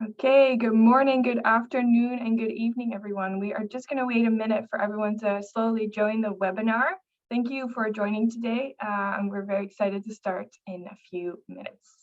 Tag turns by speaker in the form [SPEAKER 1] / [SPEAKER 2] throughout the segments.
[SPEAKER 1] Okay, good morning, good afternoon, and good evening, everyone. We are just going to wait a minute for everyone to slowly join the webinar. Thank you for joining today, and we're very excited to start in a few minutes.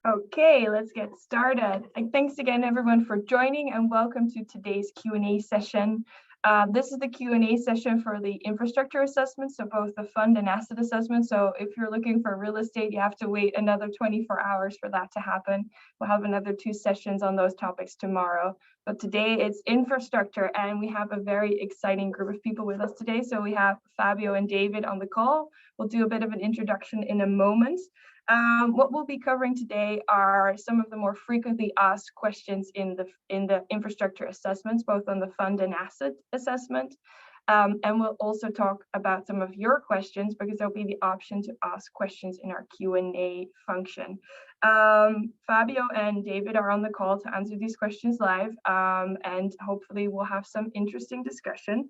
[SPEAKER 1] Okay, let's get started. And thanks again, everyone, for joining, and welcome to today's Q&A session. This is the Q&A session for the infrastructure assessment, so both the fund and asset assessment. So if you're looking for real estate, you have to wait another 24 hours for that to happen. We'll have another 2 sessions on those topics tomorrow. But today it's infrastructure, and we have a very exciting group of people with us today. So we have Fabio and David on the call. We'll do a bit of an introduction in a moment. What we'll be covering today are some of the more frequently asked questions in the infrastructure assessments, both on the fund and asset assessment. And we'll also talk about some of your questions, because there'll be the option to ask questions in our Q&A function. Fabio and David are on the call to answer these questions live, and hopefully we'll have some interesting discussion.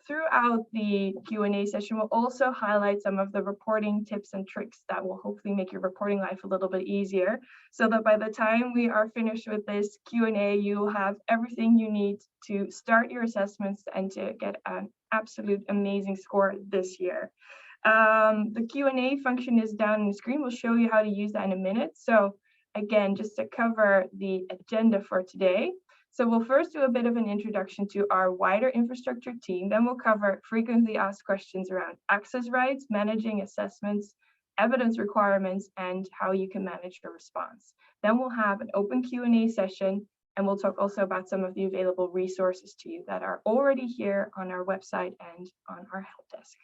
[SPEAKER 1] Throughout the Q&A session, we'll also highlight some of the reporting tips and tricks that will hopefully make your reporting life a little bit easier, so that by the time we are finished with this Q&A, you'll have everything you need to start your assessments and to get an absolute amazing score this year. The Q&A function is down on the screen. We'll show you how to use that in a minute. So again, just to cover the agenda for today. So we'll first do a bit of an introduction to our wider infrastructure team. Then we'll cover frequently asked questions around access rights, managing assessments, evidence requirements, and how you can manage your response. Then we'll have an open Q&A session, and we'll talk also about some of the available resources to you that are already here on our website and on our help desk.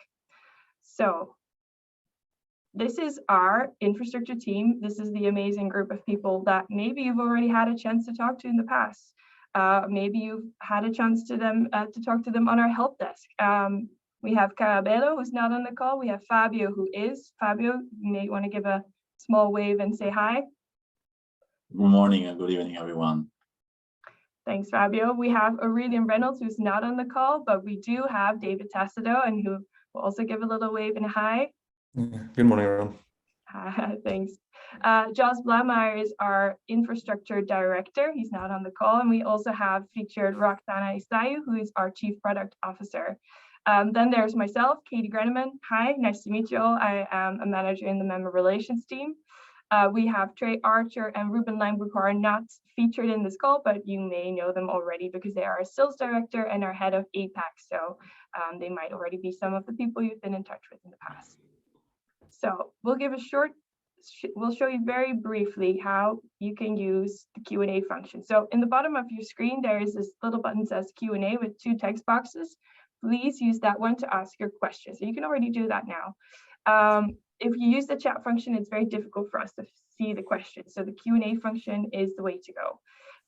[SPEAKER 1] So this is our infrastructure team. This is the amazing group of people that maybe you've already had a chance to talk to in the past. Maybe you've had a chance to talk to them on our help desk. We have Carabello, who's not on the call. We have Fabio, who is. Fabio, you may want to give a small wave and say hi.
[SPEAKER 2] Good morning and good evening, everyone.
[SPEAKER 1] Thanks, Fabio. We have Aurelian Reynolds, who's not on the call, but we do have David Tassadogh, and who will also give a little wave and a hi.
[SPEAKER 3] Good morning, everyone.
[SPEAKER 1] Thanks. Jos Blameyer is our infrastructure director. He's not on the call. And we also have featured Roxana Isayu, who is our chief product officer. Then there's myself, Katie Granneman. Hi, nice to meet you all. I am a manager in the member relations team. We have Trey Archer and Ruben Limebrook, who are not featured in this call, but you may know them already because they are our sales director and our head of APAC. So they might already be some of the people you've been in touch with in the past. So we'll show you very briefly how you can use the Q&A function. So in the bottom of your screen, there is this little button that says Q&A with 2 text boxes. Please use that one to ask your question. So you can already do that now. If you use the chat function, it's very difficult for us to see the questions. So the Q&A function is the way to go.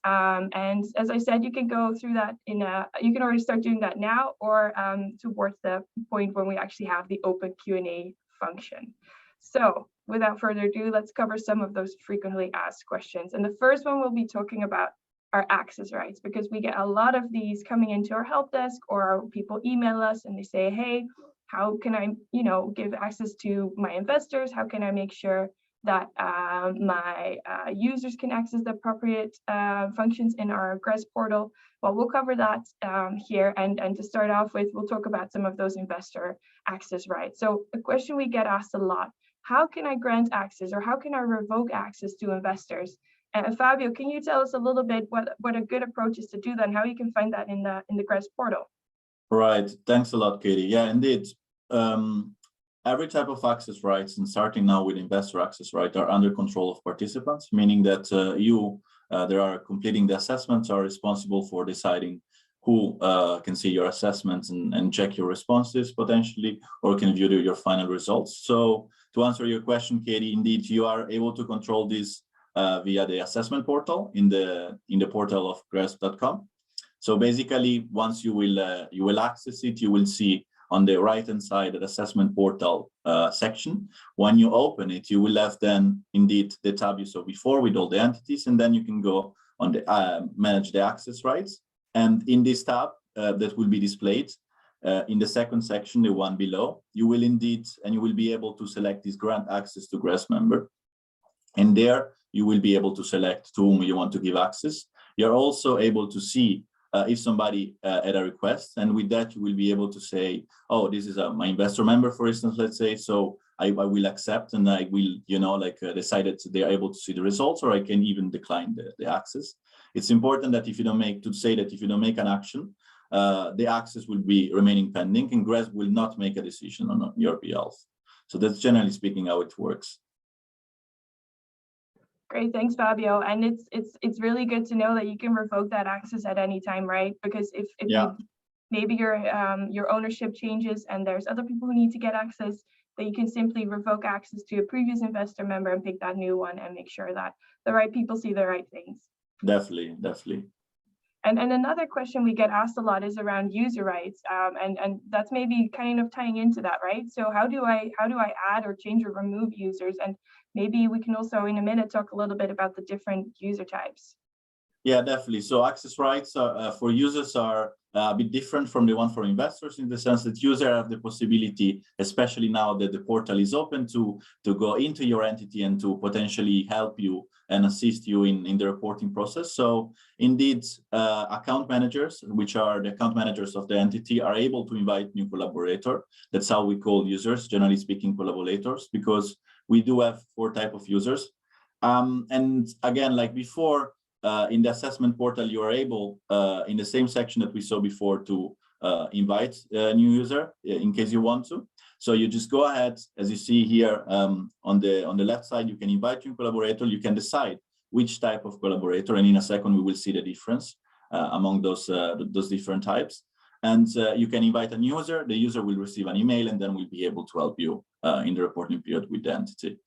[SPEAKER 1] And as I said, you can go through that you can already start doing that now, or towards the point when we actually have the open Q&A function. So without further ado, let's cover some of those frequently asked questions. And the first one we'll be talking about are access rights, because we get a lot of these coming into our help desk, or people email us and they say, hey, how can I, give access to my investors? How can I make sure that my users can access the appropriate functions in our GRESB portal? Well, we'll cover that here. And to start off with, we'll talk about some of those investor access rights. So a question we get asked a lot: how can I grant access, or how can I revoke access to investors? And Fabio, can you tell us a little bit what a good approach is to do that, and how you can find that in the GRESB portal?
[SPEAKER 2] Right. Thanks a lot, Katie. Yeah, indeed. Every type of access rights, and starting now with investor access right, are under control of participants, meaning that there are completing the assessments, are responsible for deciding who can see your assessments and check your responses potentially, or can view your final results. So to answer your question, Katie, indeed, you are able to control this via the assessment portal in the portal of GRESB.com. So basically, once you will access it, you will see on the right-hand side the assessment portal section. When you open it, you will have then indeed the tab you saw before with all the entities, and then you can go on the manage the access rights. And in this tab that will be displayed in the second section, the one below, you will indeed, and you will be able to select this grant access to GRESB member. And there you will be able to select to whom you want to give access. You're also able to see if somebody had a request, and with that you will be able to say, oh, this is my investor member, for instance, let's say, so I will accept, and I will, decide that they are able to see the results, or I can even decline the access. It's important that if you don't make an action, the access will be remaining pending, and GRESB will not make a decision on your behalf. So that's generally speaking how it works.
[SPEAKER 1] Great, thanks, Fabio. And it's really good to know that you can revoke that access at any time, right? Because if maybe your ownership changes and there's other people who need to get access, that you can simply revoke access to a previous investor member and pick that new one and make sure that the right people see the right things. Definitely. And another question we get asked a lot is around user rights, and that's maybe kind of tying into that, right? So how do I add or change or remove users? And maybe we can also in a minute talk a little bit about the different user types. Yeah, definitely. So access rights for users are a bit different from the one for investors, in the sense that users have the possibility, especially now that the portal is open, to go into your entity and to potentially help you and assist you in the reporting process. So indeed, account managers, which are the account managers of the entity, are able to invite new collaborator. That's how we call users, generally speaking, collaborators, because we do have 4 types of users. And again, like before, in the assessment portal, you are able, in the same section that we saw before, to invite a new user in case you want to. So you just go ahead, as you see here on the left side, you can invite your collaborator. You can decide which type of collaborator, and in a second we will see the difference among those different types. And you can invite a new user. The user will receive an email, and then we'll be able to help you in the reporting period with the entity.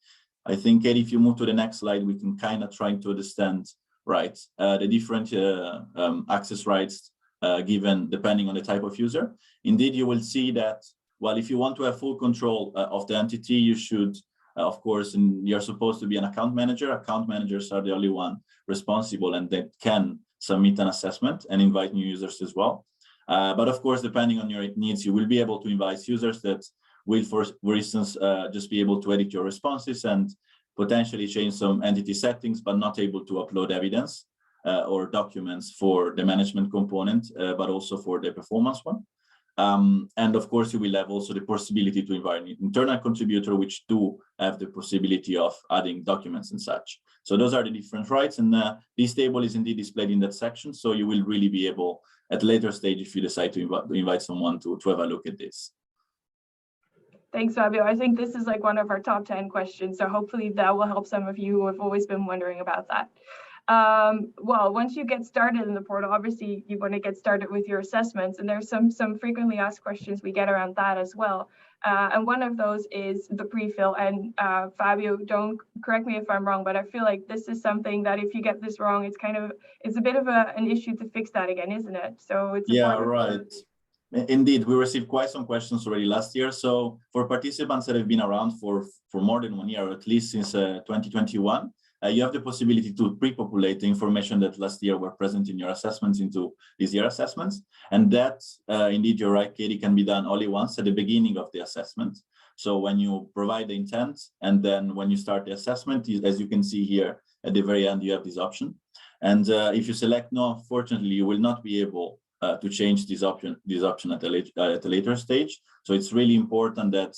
[SPEAKER 1] I think, Katie, if you move to the next slide, we can kind of try to understand the different access rights given depending on the type of user. Indeed, you will see that, well, if you want to have full control of the entity, you should, of course, and you're supposed to be an account manager. Account managers are the only one responsible, and they can submit an assessment and invite new users as well. But of course, depending on your needs, you will be able to invite users that will, for instance, just be able to edit your responses and potentially change some entity settings, but not able to upload evidence or documents for the management component, but also for the performance one. And of course, you will have also the possibility to invite an internal contributor, which do have the possibility of adding documents and such. So those are the different rights, and this table is indeed displayed in that section. So you will really be able, at a later stage, if you decide to invite someone to have a look at this. Thanks, Fabio. I think this is like one of our top 10 questions. So hopefully that will help some of you who have always been wondering about that. Well, once you get started in the portal, obviously you want to get started with your assessments, and there's some frequently asked questions we get around that as well. And one of those is the prefill. And Fabio, don't correct me if I'm wrong, but I feel like this is something that if you get this wrong, it's a bit of an issue to fix that again, isn't it? So it's
[SPEAKER 2] yeah,
[SPEAKER 1] important.
[SPEAKER 2] right. Indeed, we received quite some questions already last year. So for participants that have been around for more than 1 year, or at least since 2021, you have the possibility to pre-populate the information that last year were present in your assessments into this year assessments. And that, indeed, you're right, Katie, can be done only once at the beginning of the assessment. So when you provide the intent, and then when you start the assessment, as you can see here at the very end, you have this option. And if you select no, unfortunately, you will not be able to change this option at a later stage. So it's really important that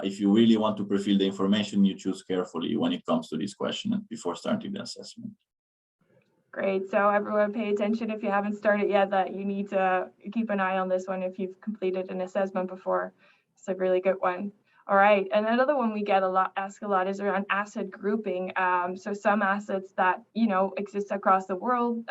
[SPEAKER 2] if you really want to prefill the information, you choose carefully when it comes to this question before starting the assessment.
[SPEAKER 1] Great. So everyone pay attention if you haven't started yet, that you need to keep an eye on this one if you've completed an assessment before. It's a really good one. All right. And another one we get asked a lot is around asset grouping. So some assets that, exist across the world,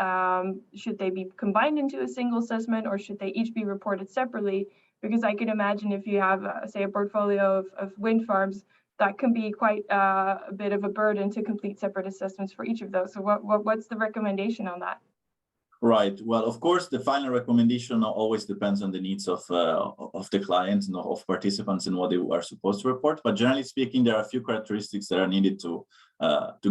[SPEAKER 1] should they be combined into a single assessment, or should they each be reported separately? Because I can imagine if you have, say, a portfolio of wind farms, that can be quite a bit of a burden to complete separate assessments for each of those. So what's the recommendation on that?
[SPEAKER 2] Right. Well, of course, the final recommendation always depends on the needs of the client and of participants and what they are supposed to report. But generally speaking, there are a few characteristics that are needed to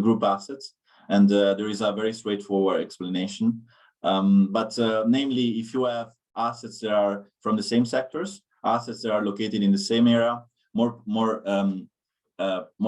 [SPEAKER 2] group assets, and there is a very straightforward explanation. Namely, if you have assets that are from the same sectors, assets that are located in the same area, more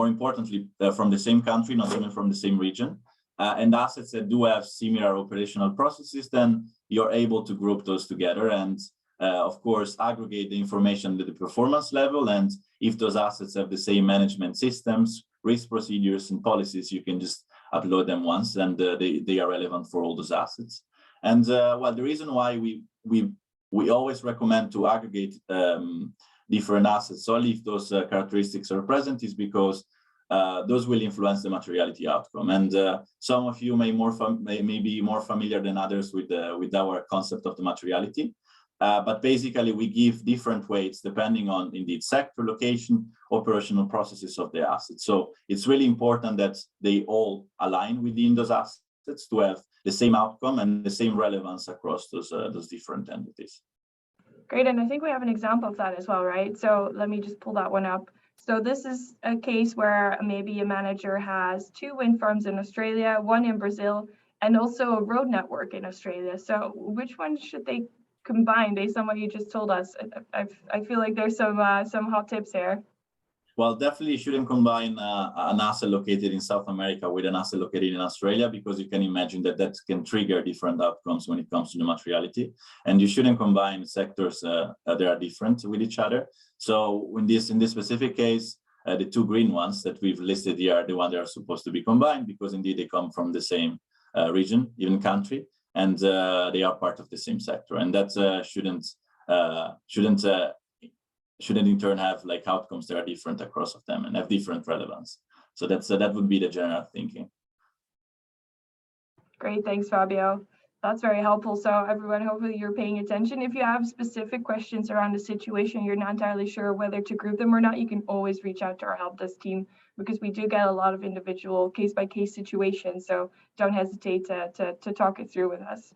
[SPEAKER 2] importantly, from the same country, not even from the same region, and assets that do have similar operational processes, then you're able to group those together and, of course, aggregate the information at the performance level. And if those assets have the same management systems, risk procedures, and policies, you can just upload them once, and they are relevant for all those assets. And well, the reason why we always recommend to aggregate different assets only if those characteristics are present is because those will influence the materiality outcome. And some of you may be more familiar than others with our concept of the materiality. But basically, we give different weights depending on, indeed, sector, location, operational processes of the assets. So it's really important that they all align within those assets to have the same outcome and the same relevance across those different entities.
[SPEAKER 1] Great, and I think we have an example of that as well, right? So let me just pull that one up. So this is a case where maybe a manager has 2 wind farms in Australia, 1 in Brazil, and also a road network in Australia. So which one should they combine based on what you just told us? I feel like there's some hot tips here.
[SPEAKER 2] Well, definitely you shouldn't combine an asset located in South America with an asset located in Australia, because you can imagine that can trigger different outcomes when it comes to the materiality. And you shouldn't combine sectors that are different with each other. So in this specific case, the 2 green ones that we've listed here are the ones that are supposed to be combined, because indeed they come from the same region, even country, and they are part of the same sector. And that shouldn't in turn have like outcomes that are different across of them and have different relevance. So that would be the general thinking.
[SPEAKER 1] Great, thanks, Fabio. That's very helpful. So everyone, hopefully you're paying attention. If you have specific questions around the situation, you're not entirely sure whether to group them or not, you can always reach out to our help desk team, because we do get a lot of individual case-by-case situations. So don't hesitate to talk it through with us.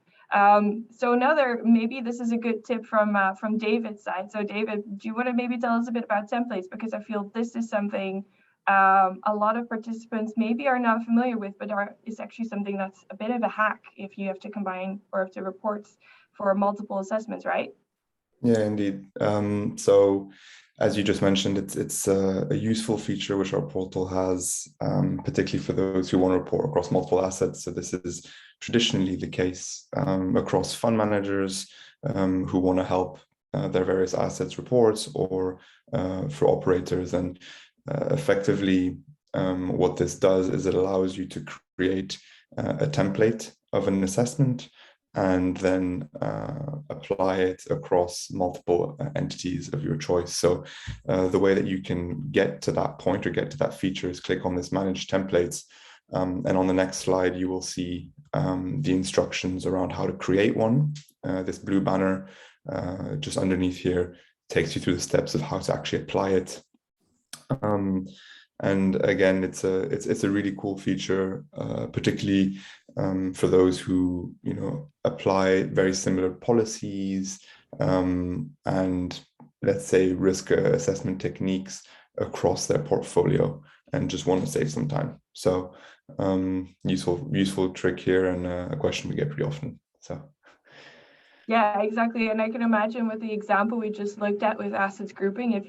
[SPEAKER 1] So maybe this is a good tip from David's side. So David, do you want to maybe tell us a bit about templates? Because I feel this is something a lot of participants maybe are not familiar with, but is actually something that's a bit of a hack if you have to combine or have to report for multiple assessments, right?
[SPEAKER 3] Yeah, indeed. So as you just mentioned, it's a useful feature which our portal has, particularly for those who want to report across multiple assets. So this is traditionally the case across fund managers who want to help their various assets reports, or for operators. And effectively, what this does is it allows you to create a template of an assessment and then apply it across multiple entities of your choice. So the way that you can get to that point or get to that feature is click on this Manage Templates, And on the next slide, you will see the instructions around how to create one. This blue banner just underneath here takes you through the steps of how to actually apply it. And again, it's a really cool feature, particularly for those who apply very similar policies and let's say risk assessment techniques across their portfolio and just want to save some time. So useful trick here, and a question we get pretty often. So
[SPEAKER 1] yeah, exactly. And I can imagine with the example we just looked at with assets grouping, if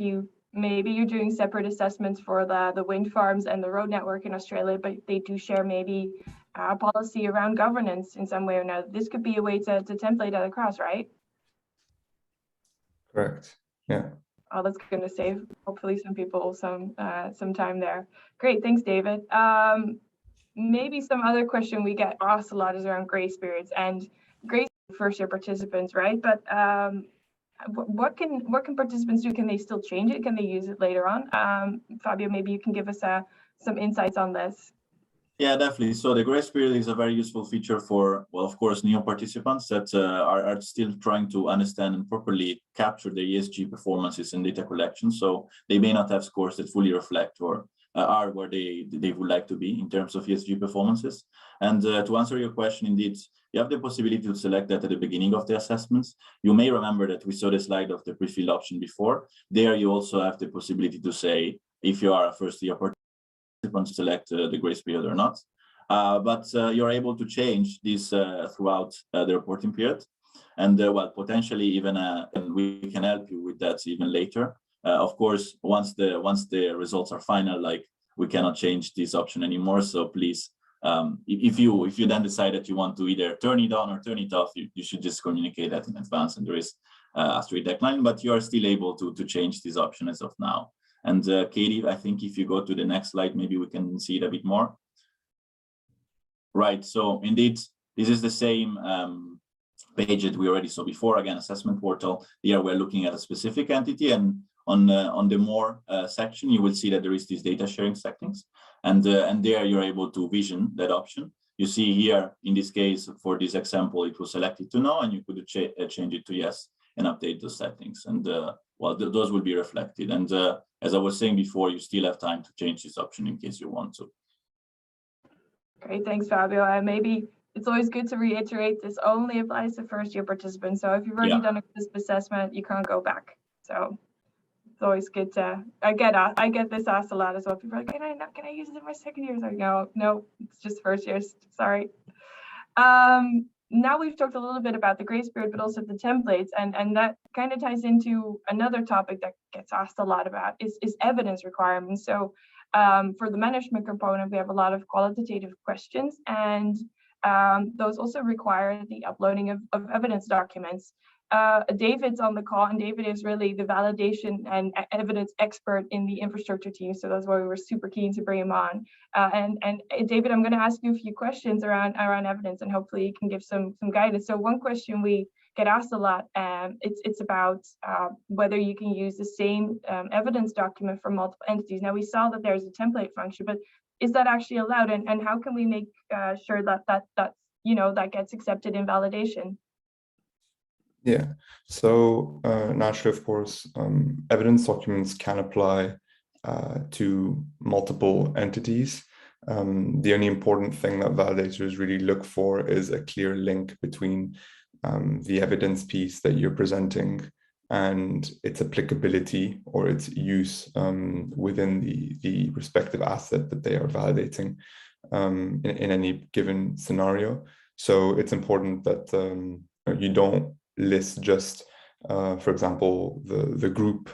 [SPEAKER 1] maybe you're doing separate assessments for the wind farms and the road network in Australia, but they do share maybe a policy around governance in some way or another. This could be a way to template that across, right?
[SPEAKER 3] Correct. Yeah.
[SPEAKER 1] Oh, that's going to save hopefully some people some time there. Great, thanks, David. Maybe some other question we get asked a lot is around grace periods and grace first year participants, right? But what can participants do? Can they still change it? Can they use it later on? Fabio, maybe you can give us some insights on this.
[SPEAKER 2] Yeah, definitely. So the grace period is a very useful feature for, well, of course, new participants that are still trying to understand and properly capture the ESG performances in data collection. So they may not have scores that fully reflect or are where they would like to be in terms of ESG performances. And to answer your question, indeed, you have the possibility to select that at the beginning of the assessments. You may remember that we saw the slide of the Prefill option before. There you also have the possibility to say, if you are a first-year participant, to select the grace period or not. But you're able to change this throughout the reporting period. And well, potentially even, and we can help you with that even later. Of course, once the results are final, like we cannot change this option anymore. So please, if you then decide that you want to either turn it on or turn it off, you should just communicate that in advance, and there is a strict deadline, but you are still able to change this option as of now. And Katie, I think if you go to the next slide, maybe we can see it a bit more. Right, so indeed, this is the same page that we already saw before. Again, assessment portal. Here we're looking at a specific entity, and on the more section, you will see that there is these data sharing settings, and there you're able to vision that option. You see here, in this case, for this example, it was selected to no, and you could change it to yes and update those settings. And well, those will be reflected. And as I was saying before, you still have time to change this option in case you want to.
[SPEAKER 1] Great, thanks, Fabio. And maybe it's always good to reiterate this only applies to first-year participants. So if you've already done a GRESB assessment, you can't go back. So it's always good to. I get this asked a lot as well. People are like, can I use it in my second year? So no, it's just first years. Sorry. Now we've talked a little bit about the grace period, but also the templates, and that kind of ties into another topic that gets asked a lot about is evidence requirements. So for the management component, we have a lot of qualitative questions, and those also require the uploading of evidence documents. David's on the call, and David is really the validation and evidence expert in the infrastructure team. So that's why we were super keen to bring him on. And David, I'm going to ask you a few questions around evidence, and hopefully you can give some guidance. So one question we get asked a lot, it's about whether you can use the same evidence document for multiple entities. Now we saw that there's a template function, but is that actually allowed? And how can we make sure that gets accepted in validation?
[SPEAKER 3] Yeah, so naturally, of course, evidence documents can apply to multiple entities. The only important thing that validators really look for is a clear link between the evidence piece that you're presenting and its applicability or its use within the respective asset that they are validating in any given scenario. So it's important that you don't list just, for example, the group,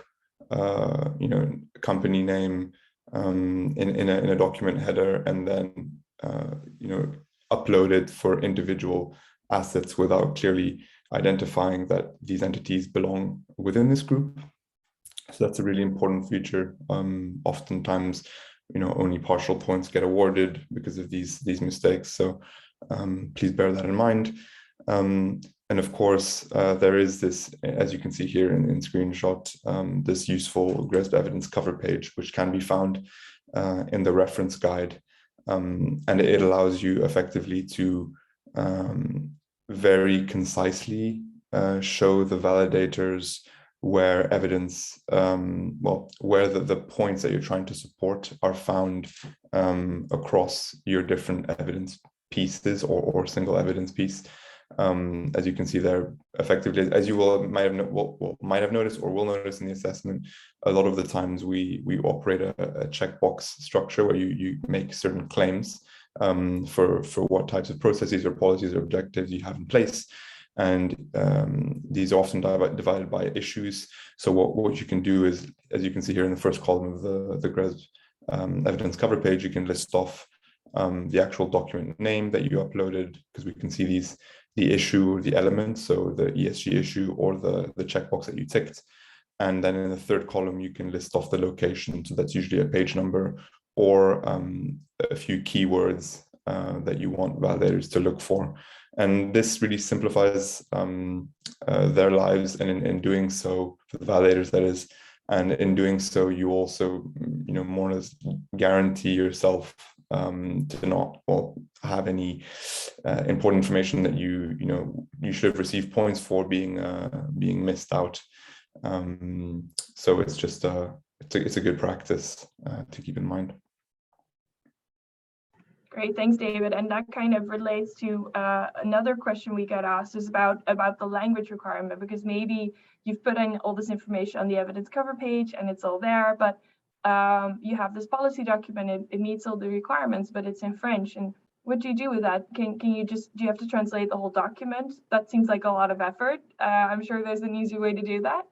[SPEAKER 3] company name in a document header, and then upload it for individual assets without clearly identifying that these entities belong within this group. So that's a really important feature. Oftentimes, only partial points get awarded because of these mistakes. So please bear that in mind. And of course, there is this, as you can see here in screenshot, this useful GRESB evidence cover page, which can be found in the reference guide and it allows you effectively to very concisely show the validators where evidence, where the points that you're trying to support are found across your different evidence pieces or single evidence piece. As you can see there, effectively, as you might have noticed or will notice in the assessment, a lot of the times we operate a checkbox structure where you make certain claims for what types of processes or policies or objectives you have in place. And these are often divided by issues. So what you can do is, as you can see here in the first column of the GRESB evidence cover page, you can list off the actual document name that you uploaded, because we can see the issue, the element, so the ESG issue or the checkbox that you ticked. And then in the third column, you can list off the location. So that's usually a page number or a few keywords that you want validators to look for. And this really simplifies their lives, and in doing so, for the validators that is, and in doing so, you also, more or less guarantee yourself to not have any important information that you should have received points for being missed out. So it's just it's a good practice to keep in mind.
[SPEAKER 1] Great, thanks, David. And that kind of relates to another question we get asked is about the language requirement, because maybe you've put in all this information on the evidence cover page and it's all there, but you have this policy document, it meets all the requirements, but it's in French. And what do you do with that? Do you have to translate the whole document? That seems like a lot of effort. I'm sure there's an easy way to do that.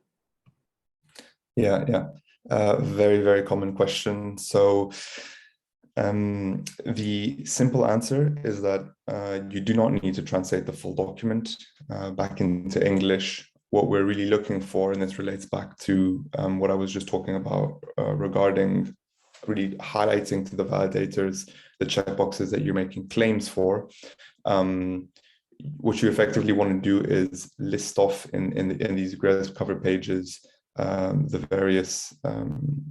[SPEAKER 3] Yeah. Very, very common question. So the simple answer is that you do not need to translate the full document back into English. What we're really looking for, and this relates back to what I was just talking about regarding really highlighting to the validators the checkboxes that you're making claims for. What you effectively want to do is list off in these GRESB cover pages the various,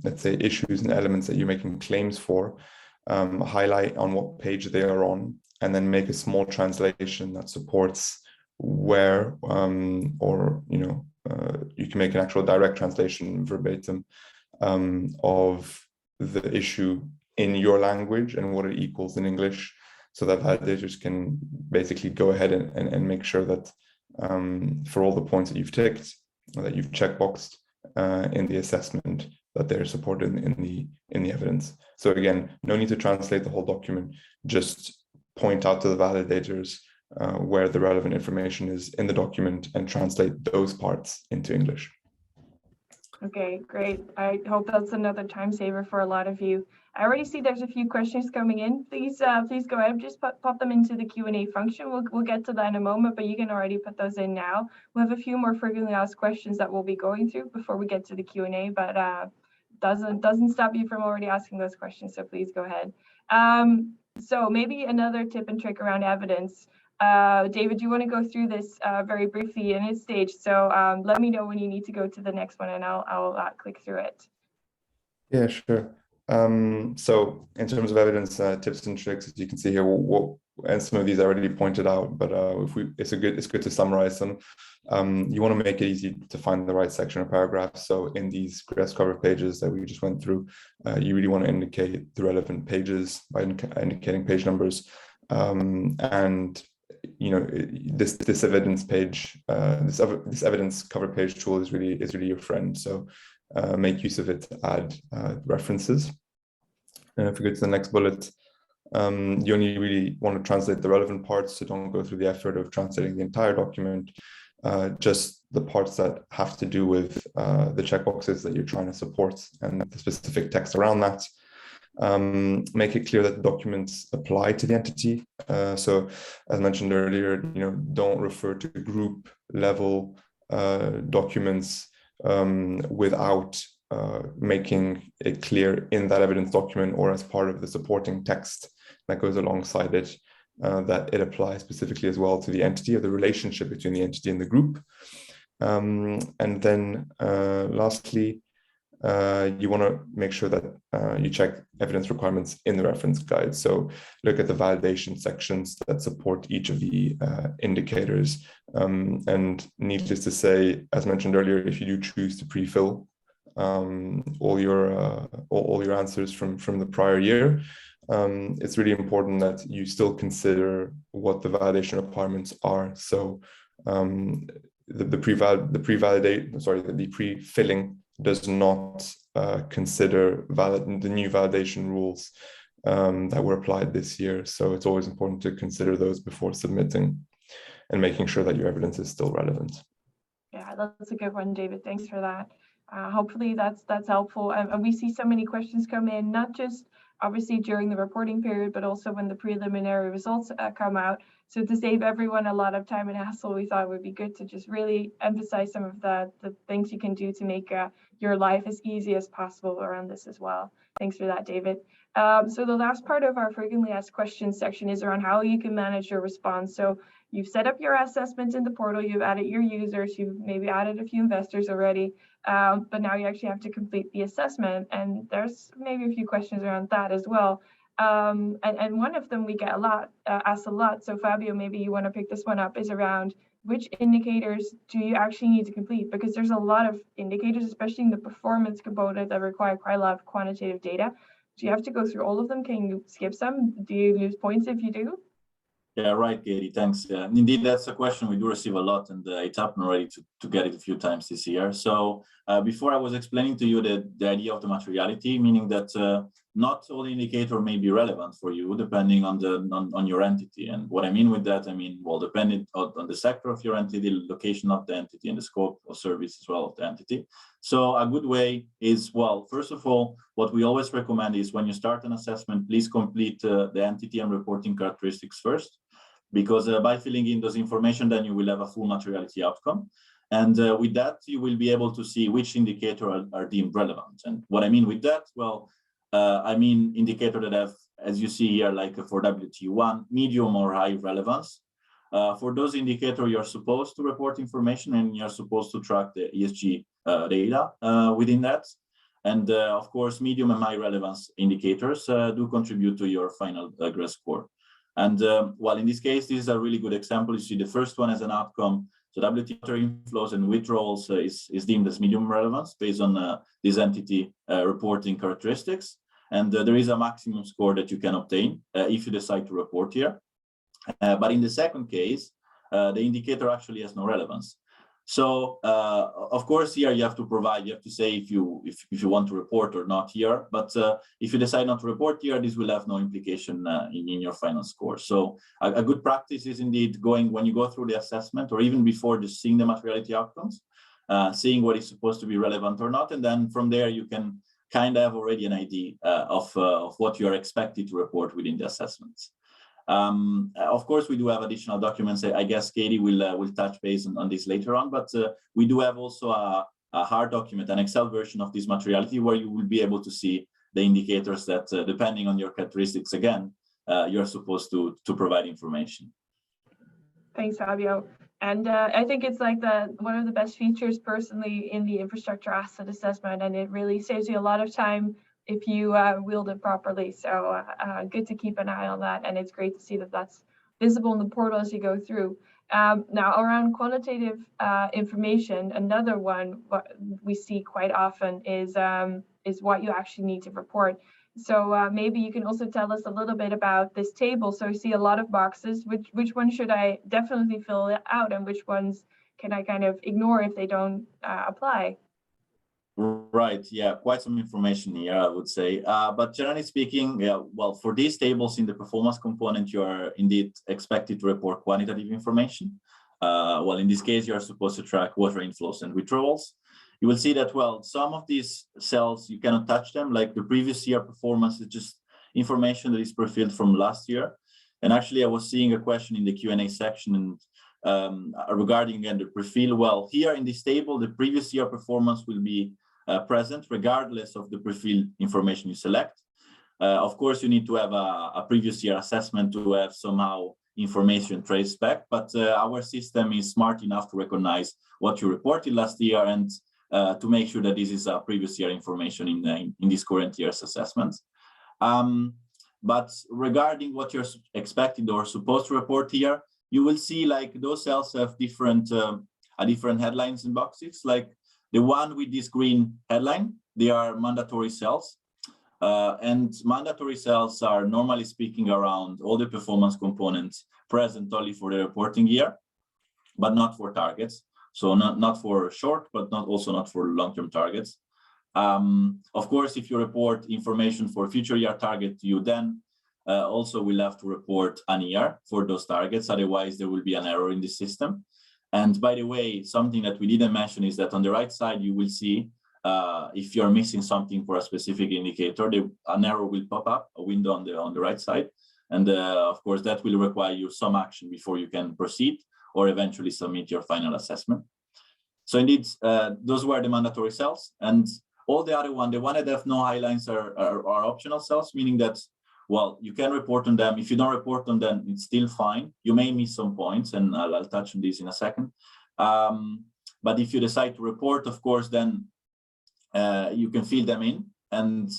[SPEAKER 3] let's say, issues and elements that you're making claims for. Highlight on what page they are on, and then make a small translation that supports where, or you can make an actual direct translation verbatim of the issue in your language and what it equals in English, so that validators can basically go ahead and make sure that for all the points that you've ticked, or that you've checkboxed in the assessment, that they're supported in the evidence. So again, no need to translate the whole document, just point out to the validators where the relevant information is in the document and translate those parts into English.
[SPEAKER 1] Okay, great. I hope that's another time saver for a lot of you. I already see there's a few questions coming in. Please go ahead, just pop them into the Q&A function. We'll get to that in a moment, but you can already put those in now. We have a few more frequently asked questions that we'll be going through before we get to the Q&A, but doesn't stop you from already asking those questions, so please go ahead. So maybe another tip and trick around evidence. David, do you want to go through this very briefly in its stage? So let me know when you need to go to the next one, and I'll click through it.
[SPEAKER 3] Yeah, sure. So in terms of evidence tips and tricks, as you can see here, and some of these I already pointed out, but it's good to summarize them. You want to make it easy to find the right section or paragraph. So in these GRESB cover pages that we just went through, you really want to indicate the relevant pages by indicating page numbers. And this evidence page, this evidence cover page tool is really your friend. So make use of it to add references. And if we go to the next bullet, you only really want to translate the relevant parts, so don't go through the effort of translating the entire document, just the parts that have to do with the checkboxes that you're trying to support and the specific text around that. Make it clear that the documents apply to the entity. So as mentioned earlier, don't refer to group level documents without making it clear in that evidence document or as part of the supporting text that goes alongside it that it applies specifically as well to the entity, or the relationship between the entity and the group. And then lastly, you want to make sure that you check evidence requirements in the reference guide. So look at the validation sections that support each of the indicators. And needless to say, as mentioned earlier, if you do choose to prefill all your answers from the prior year, it's really important that you still consider what the validation requirements are. So the pre-filling does not consider the new validation rules that were applied this year. So it's always important to consider those before submitting and making sure that your evidence is still relevant.
[SPEAKER 1] Yeah, that's a good one, David. Thanks for that. Hopefully that's helpful. And we see so many questions come in, not just obviously during the reporting period, but also when the preliminary results come out. So to save everyone a lot of time and hassle, we thought it would be good to just really emphasize some of the things you can do to make your life as easy as possible around this as well. Thanks for that, David. So the last part of our frequently asked questions section is around how you can manage your response. So you've set up your assessment in the portal, you've added your users, you've maybe added a few investors already, but now you actually have to complete the assessment. And there's maybe a few questions around that as well. And one of them we get asked a lot. So Fabio, maybe you want to pick this one up, is around which indicators do you actually need to complete? Because there's a lot of indicators, especially in the performance component, that require quite a lot of quantitative data. Do you have to go through all of them? Can you skip some? Do you lose points if you do?
[SPEAKER 2] Yeah, right, Katie, thanks. Indeed, that's a question we do receive a lot, and it's happened already to get it a few times this year. So before I was explaining to you the idea of the materiality, meaning that not all indicator may be relevant for you depending on your entity. And what I mean with that, I mean, well, depending on the sector of your entity, the location of the entity, and the scope of service as well of the entity. So a good way is, well, first of all, what we always recommend is when you start an assessment, please complete the entity and reporting characteristics first, because by filling in those information, then you will have a full materiality outcome. And with that, you will be able to see which indicator are deemed relevant. And what I mean with that, well, I mean indicator that have, as you see here, like for WT1, medium or high relevance. For those indicators, you're supposed to report information and you're supposed to track the ESG data within that. And of course, medium and high relevance indicators do contribute to your final GRESB score. And well, in this case, this is a really good example. You see the first one as an outcome. So WT inflows and withdrawals is deemed as medium relevance based on this entity reporting characteristics. And there is a maximum score that you can obtain if you decide to report here. But in the second case, the indicator actually has no relevance. So of course, here you have to say if you want to report or not here. But if you decide not to report here, this will have no implication in your final score. So a good practice is indeed when you go through the assessment, or even before just seeing the materiality outcomes, seeing what is supposed to be relevant or not, and then from there you can kind of have already an idea of what you are expected to report within the assessments. Of course, we do have additional documents. I guess Katie will touch base on this later on, but we do have also a hard document, an Excel version of this materiality, where you will be able to see the indicators that, depending on your characteristics, again, you're supposed to provide information.
[SPEAKER 1] Thanks, Fabio. And I think it's like one of the best features personally in the infrastructure asset assessment, and it really saves you a lot of time if you wield it properly. So good to keep an eye on that. And it's great to see that that's visible in the portal as you go through. Now, around quantitative information, another one what we see quite often is what you actually need to report. So maybe you can also tell us a little bit about this table. So I see a lot of boxes. Which one should I definitely fill out, and which ones can I kind of ignore if they don't apply?
[SPEAKER 2] Right, yeah, quite some information here, I would say. But generally speaking, yeah, well, for these tables in the performance component, you are indeed expected to report quantitative information. Well, in this case, you are supposed to track water inflows and withdrawals. You will see that, well, some of these cells, you cannot touch them, like the previous year performance is just information that is prefilled from last year. And actually, I was seeing a question in the Q&A section and regarding, again, the prefill. Well, here in this table, the previous year performance will be present regardless of the prefill information you select. Of course, you need to have a previous year assessment to have somehow information traced back, but our system is smart enough to recognize what you reported last year, and to make sure that this is previous year information in this current year's assessments. But regarding what you're expected or supposed to report here, you will see like those cells have different headlines and boxes. Like the one with this green headline, they are mandatory cells. And mandatory cells are normally speaking around all the performance components present only for the reporting year, but not for targets. So not for short, but also not for long-term targets. Of course, if you report information for future year target, you then also will have to report an year for those targets. Otherwise, there will be an error in the system. And by the way, something that we didn't mention is that on the right side, you will see if you're missing something for a specific indicator, an error will pop up, a window on the right side. And of course, that will require you some action before you can proceed or eventually submit your final assessment. So indeed, those were the mandatory cells. And all the other one, the one that have no highlights are optional cells, meaning that, well, you can report on them. If you don't report on them, it's still fine. You may miss some points, and I'll touch on this in a second. But if you decide to report, of course, then you can fill them in. And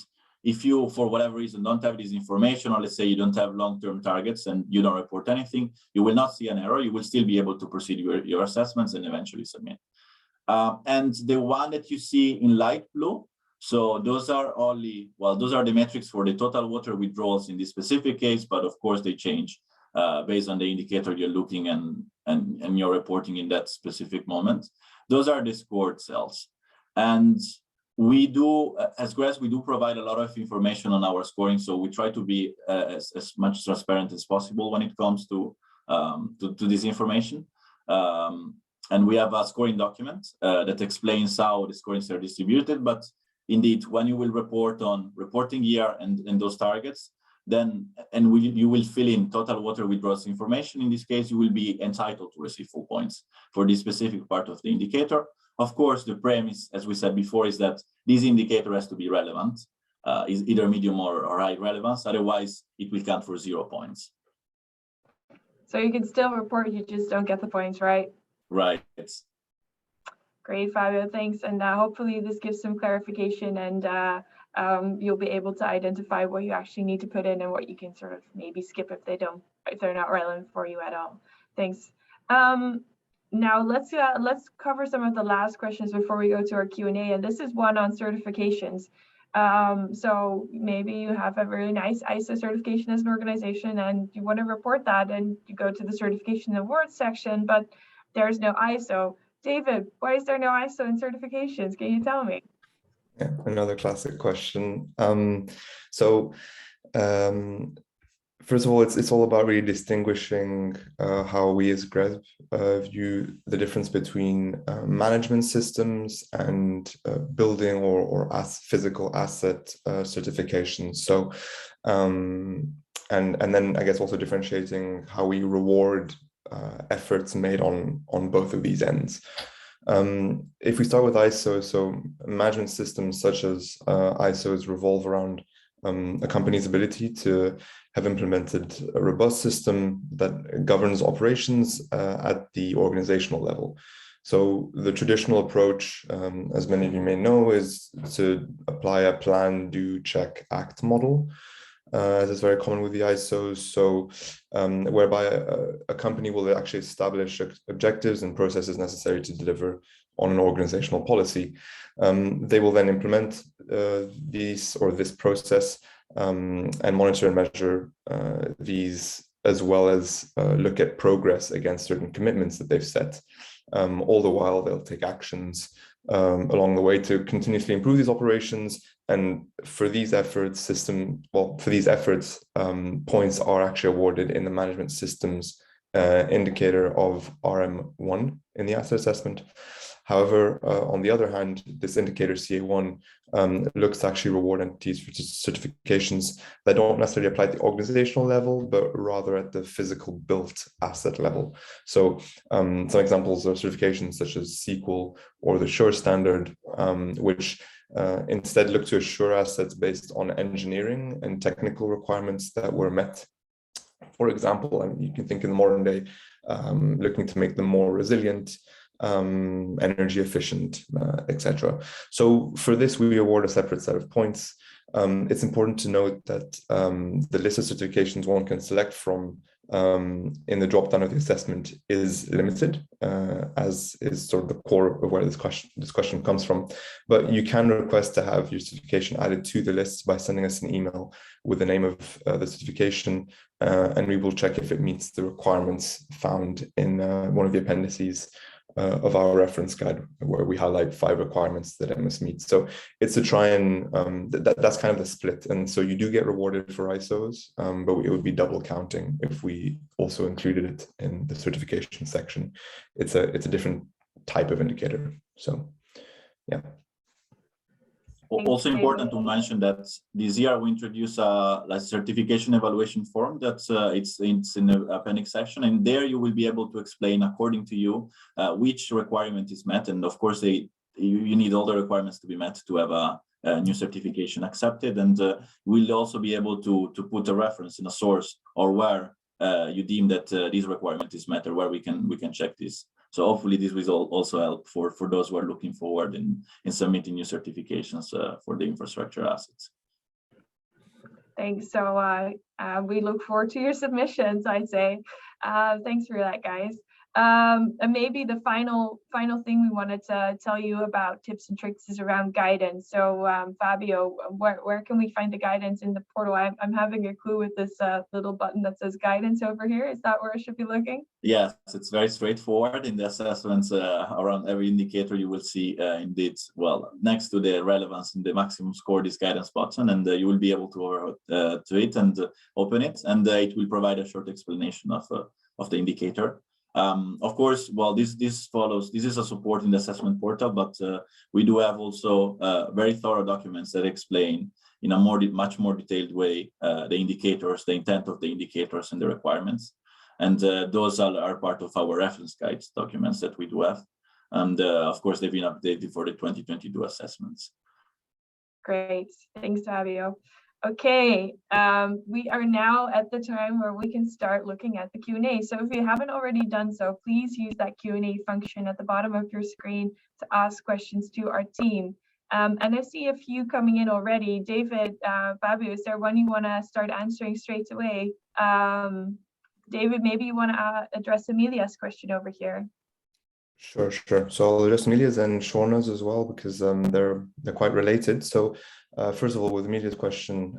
[SPEAKER 2] if you, for whatever reason, don't have this information, or let's say you don't have long-term targets and you don't report anything, you will not see an error. You will still be able to proceed your assessments and eventually submit. And the one that you see in light blue, so those are only, well, those are the metrics for the total water withdrawals in this specific case, but of course they change based on the indicator you're looking and you're reporting in that specific moment. Those are the scored cells. And we do, as GRESB, we do provide a lot of information on our scoring. So we try to be as much transparent as possible when it comes to this information. And we have a scoring document that explains how the scorings are distributed. But indeed, when you will report on reporting year and those targets, then you will fill in total water withdrawals information. In this case, you will be entitled to receive full points for this specific part of the indicator. Of course, the premise, as we said before, is that this indicator has to be relevant, is either medium or high relevance. Otherwise, it will count for 0 points.
[SPEAKER 1] So you can still report, you just don't get the points, right?
[SPEAKER 2] Right.
[SPEAKER 1] Great, Fabio, thanks. And hopefully this gives some clarification, and you'll be able to identify what you actually need to put in and what you can sort of maybe skip if they're not relevant for you at all. Thanks. Now let's cover some of the last questions before we go to our Q&A, and this is one on certifications. So maybe you have a really nice ISO certification as an organization and you want to report that, and you go to the certification awards section, but there's no ISO. David, why is there no ISO in certifications? Can you tell me?
[SPEAKER 3] Yeah, another classic question. First of all, it's all about really distinguishing how we as GRESB view the difference between management systems and building or physical asset certifications. So, and then I guess also differentiating how we reward efforts made on both of these ends. If we start with ISO, so management systems such as ISOs revolve around a company's ability to have implemented a robust system that governs operations at the organizational level. So the traditional approach, as many of you may know, is to apply a plan, do, check, act model. As is very common with the ISOs, so whereby a company will actually establish objectives and processes necessary to deliver on an organizational policy. They will then implement this process and monitor and measure these, as well as look at progress against certain commitments that they've set. All the while, they'll take actions along the way to continuously improve these operations. And for these efforts, points are actually awarded in the management systems indicator of RM1 in the asset assessment. However, on the other hand, this indicator CA1 looks to actually reward entities for certifications that don't necessarily apply at the organizational level, but rather at the physical built asset level. So some examples are certifications such as SQL or the SURE standard, which instead look to assure assets based on engineering and technical requirements that were met. For example, and you can think in the modern day, looking to make them more resilient, energy efficient, etc. So for this, we award a separate set of points. It's important to note that the list of certifications one can select from in the drop-down of the assessment is limited, as is sort of the core of where this question comes from. But you can request to have your certification added to the list by sending us an email with the name of the certification, and we will check if it meets the requirements found in one of the appendices of our reference guide, where we highlight 5 requirements that it must meet. So it's to try and that's kind of the split. And so you do get rewarded for ISOs, but it would be double counting if we also included it in the certification section. It's a different type of indicator. So yeah.
[SPEAKER 2] Also important to mention that this year we introduce a certification evaluation form that it's in the appendix section, and there you will be able to explain according to you which requirement is met, and of course you need all the requirements to be met to have a new certification accepted, and we'll also be able to put a reference in a source or where you deem that this requirement is met, or where we can check this. So hopefully this will also help for those who are looking forward in submitting new certifications for the infrastructure assets.
[SPEAKER 1] Thanks. So we look forward to your submissions, I'd say. Thanks for that, guys. And maybe the final thing we wanted to tell you about tips and tricks is around guidance. So Fabio, where can we find the guidance in the portal? I'm having a clue with this little button that says guidance over here. Is that where I should be looking? Yes,
[SPEAKER 2] it's very straightforward. In the assessments around every indicator, you will see indeed, well, next to the relevance and the maximum score, this guidance button, and you will be able to it and open it, and it will provide a short explanation of the indicator. Of course, well, this is a support in the assessment portal, but we do have also very thorough documents that explain in a much more detailed way the indicators, the intent of the indicators, and the requirements. And those are part of our reference guides documents that we do have. And of course, they've been updated for the 2022 assessments.
[SPEAKER 1] Great, thanks, Fabio. Okay, we are now at the time where we can start looking at the Q&A. So if you haven't already done so, please use that Q&A function at the bottom of your screen to ask questions to our team. And I see a few coming in already. David, Fabio, is there one you want to start answering straight away? David, maybe you want to address Amelia's question over here.
[SPEAKER 3] Sure. So I'll address Amelia's and Schweinoster's as well, because they're quite related. So first of all, with Amelia's question,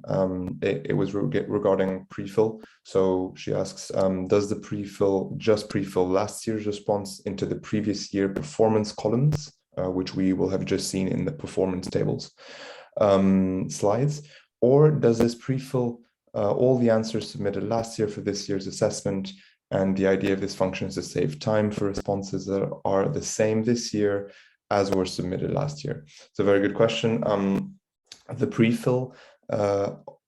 [SPEAKER 3] it was regarding Prefill. So she asks, does the just Prefill last year's response into the previous year performance columns, which we will have just seen in the performance tables slides, or does this Prefill all the answers submitted last year for this year's assessment? And the idea of this function is to save time for responses that are the same this year as were submitted last year. It's a very good question. The Prefill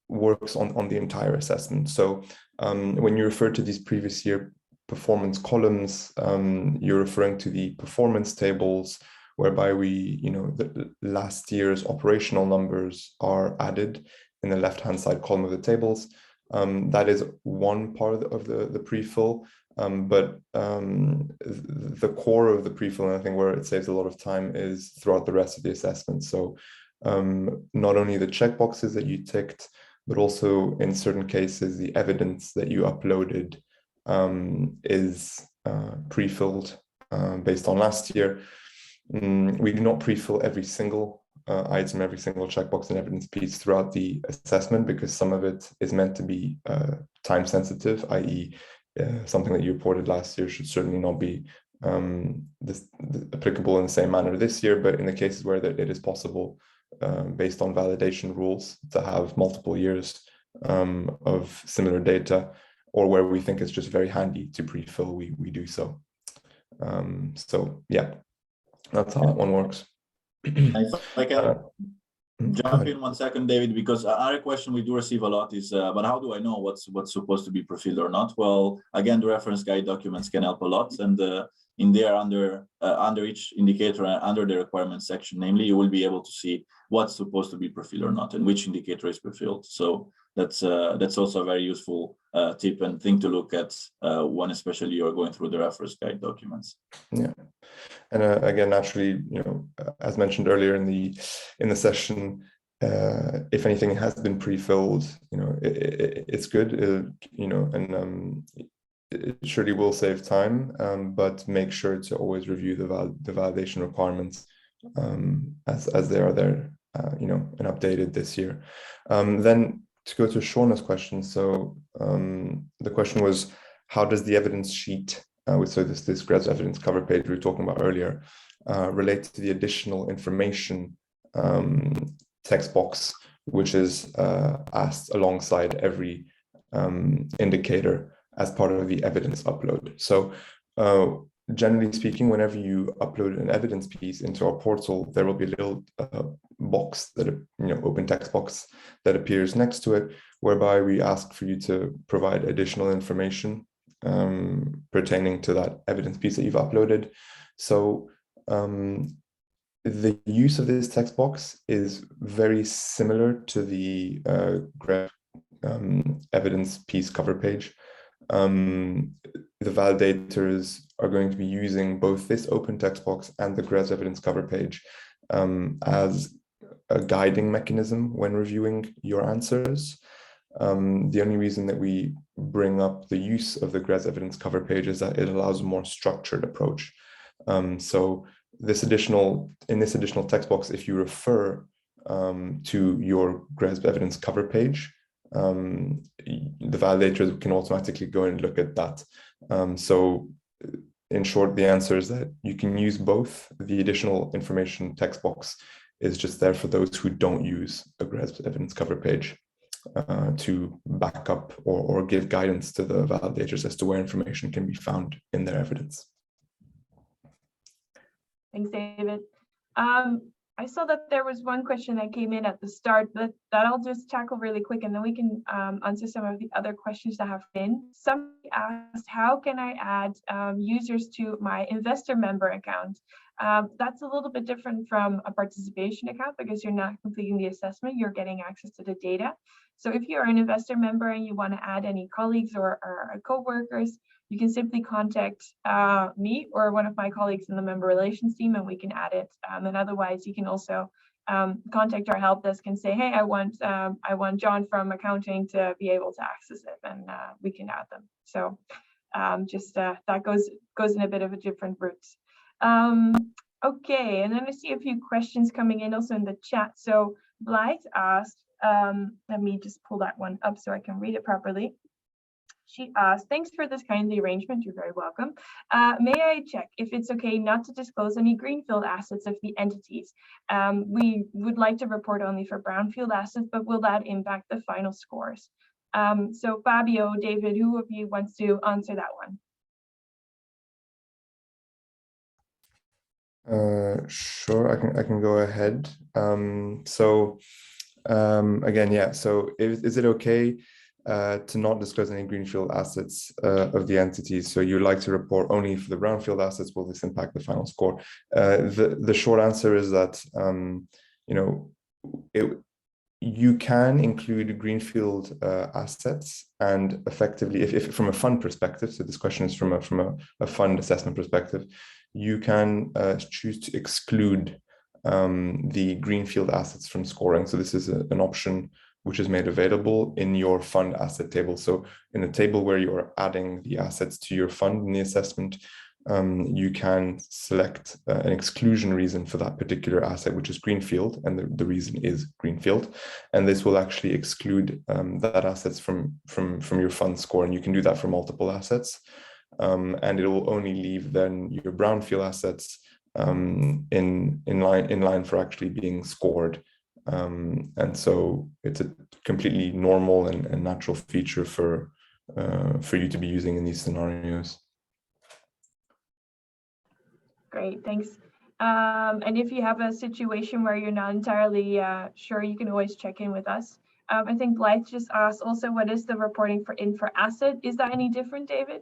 [SPEAKER 3] works on the entire assessment. So when you refer to these previous year performance columns, you're referring to the performance tables, whereby the last year's operational numbers are added in the left-hand side column of the tables. That is one part of the Prefill, but the core of the Prefill, and I think where it saves a lot of time, is throughout the rest of the assessment. So not only the checkboxes that you ticked, but also in certain cases, the evidence that you uploaded is pre-filled based on last year. We do not pre-fill every single item, every single checkbox and evidence piece throughout the assessment, because some of it is meant to be time sensitive, i.e. Something that you reported last year should certainly not be applicable in the same manner this year, but in the cases where it is possible, based on validation rules, to have multiple years of similar data, or where we think it's just very handy to pre-fill, we do so. So yeah, that's how that one works.
[SPEAKER 2] If I can jump in 1 second, David, because another question we do receive a lot is, but how do I know what's supposed to be prefilled or not? Well, again, the reference guide documents can help a lot. And in there under each indicator and under the requirements section, namely, you will be able to see what's supposed to be prefilled or not and which indicator is prefilled. So that's also a very useful tip and thing to look at when especially you're going through the reference guide documents.
[SPEAKER 3] Yeah, and again, naturally, as mentioned earlier in the session, if anything has been pre-filled, it's good, and it surely will save time, but make sure to always review the validation requirements as they are there, and updated this year. Then to go to Schweinester's question, so the question was, how does the evidence sheet, so this GRESB evidence cover page we were talking about earlier, relate to the additional information text box, which is asked alongside every indicator as part of the evidence upload. So generally speaking, whenever you upload an evidence piece into our portal, there will be a little box that, open text box that appears next to it, whereby we ask for you to provide additional information pertaining to that evidence piece that you've uploaded. So the use of this text box is very similar to the GRESB evidence piece cover page. The validators are going to be using both this open text box and the GRESB evidence cover page as a guiding mechanism when reviewing your answers. The only reason that we bring up the use of the GRESB evidence cover page is that it allows a more structured approach. So in this additional text box, if you refer to your GRESB evidence cover page, the validators can automatically go and look at that. So in short, the answer is that you can use both. The additional information text box is just there for those who don't use a GRESB evidence cover page to back up or give guidance to the validators as to where information can be found in their evidence.
[SPEAKER 1] Thanks, David. I saw that there was one question that came in at the start that I'll just tackle really quick, and then we can answer some of the other questions that have been. Somebody asked, how can I add users to my investor member account? That's a little bit different from a participation account because you're not completing the assessment, you're getting access to the data. So if you're an investor member and you want to add any colleagues or co-workers, you can simply contact me or one of my colleagues in the member relations team and we can add it. And otherwise, you can also contact our help desk and say, hey, I want John from accounting to be able to access it, and we can add them. So that goes in a bit of a different route. Okay, and then I see a few questions coming in also in the chat. So Blythe asked, let me just pull that one up so I can read it properly. She asked, thanks for this kindly arrangement, you're very welcome. May I check if it's okay not to disclose any greenfield assets of the entities? We would like to report only for brownfield assets, but will that impact the final scores? So Fabio, David, who of you wants to answer that
[SPEAKER 3] one? Sure, I can go ahead. Again, yeah, so is it okay to not disclose any greenfield assets of the entities? So you'd like to report only for the brownfield assets. Will this impact the final score? The short answer is that you can include greenfield assets, and effectively, if from a fund perspective, so this question is from a fund assessment perspective, you can choose to exclude the greenfield assets from scoring. So this is an option which is made available in your fund asset table. So in a table where you are adding the assets to your fund in the assessment, you can select an exclusion reason for that particular asset, which is greenfield, and the reason is greenfield. And this will actually exclude that assets from your fund score, and you can do that for multiple assets. And it will only leave then your brownfield assets in line for actually being scored. And so it's a completely normal and natural feature for you to be using in these scenarios.
[SPEAKER 1] Great, thanks. And if you have a situation where you're not entirely sure, you can always check in with us. I think Blythe just asked also, what is the reporting for infra asset? Is that any different, David?